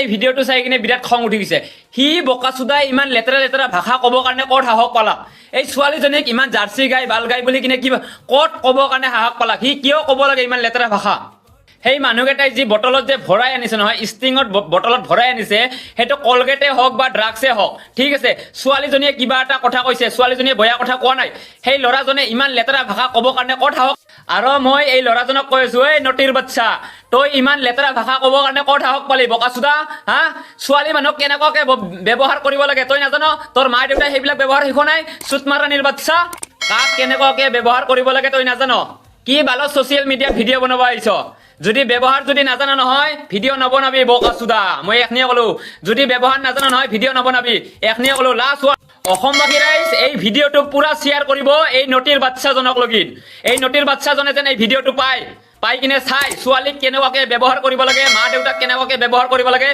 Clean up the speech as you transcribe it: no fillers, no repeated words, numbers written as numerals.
এই ভিডিঅ'টো চাই কিনে বিৰাট খং উঠি গৈছে হি বকাচুদাই ইমান লেতেৰা ভাষা ক'ব কাৰণে ক'ত সাহস পালাক এই ছোৱালীজনীক ইমান জাৰ্চি গাই বাল গাই বুলি কিনে কি ক'ত ক'ব কাৰণে সাহস পালাক হি কিয় ক'ব লাগে ইমান লেতেৰা ভাষা সেই মানুহকেইটাই যি বটলত যে ভৰাই আনিছে নহয় ষ্টিঙত বটলত ভৰাই আনিছে সেইটো কলগেটে হওক বা ড্ৰাগছে হওক ঠিক আছে ছোৱালীজনীয়ে কিবা এটা কথা কৈছে ছোৱালীজনীয়ে বেয়া কথা কোৱা নাই সেই ল'ৰাজনে ইমান লেতেৰা ভাষা ক'ব কাৰণে ক'ত সাহস আৰু মই এই ল'ৰাজনক কৈ আছো এই নটিৰ বাচ্চা তই ইমান লেতেৰা ভাষা ক'ব কাৰণে ক'ত সাহস পালি বকাচুদা হা ছোৱালী মানুহক কেনেকুৱাকে ব্যৱহাৰ কৰিব লাগে তই নাজানো তোৰ মা দেউতাই সেইবিলাক ব্যৱহাৰ শিকোৱা নাই চুতমাৰানিৰ বাচ্চা কাক কেনেকুৱাকে ব্যৱহাৰ কৰিব লাগে তই নাজানো কি বালত ছ'চিয়েল মিডিয়াত ভিডিঅ' বনাব আহিছ যদি ব্যৱহাৰ যদি নাজানা নহয় ভিডিঅ' নবনাবি বকাচুদা মই এখনিয়ে ক'লো যদি ব্যৱহাৰ নাজানা নহয় ভিডিঅ' নবনাবি এখনিয়ে ক'লো লাষ্ট অসমবাসী ৰাইজ এই ভিডিঅ'টো পুৰা শ্বেয়াৰ কৰিব এই নটিৰ বাচ্চাজনক লগিন এই নটিৰ বাচ্চাজনে যেন এই ভিডিঅ'টো পাই কিনে চাই ছোৱালীক কেনেকুৱাকে ব্যৱহাৰ কৰিব লাগে মা দেউতাক কেনেকুৱাকে ব্যৱহাৰ কৰিব লাগে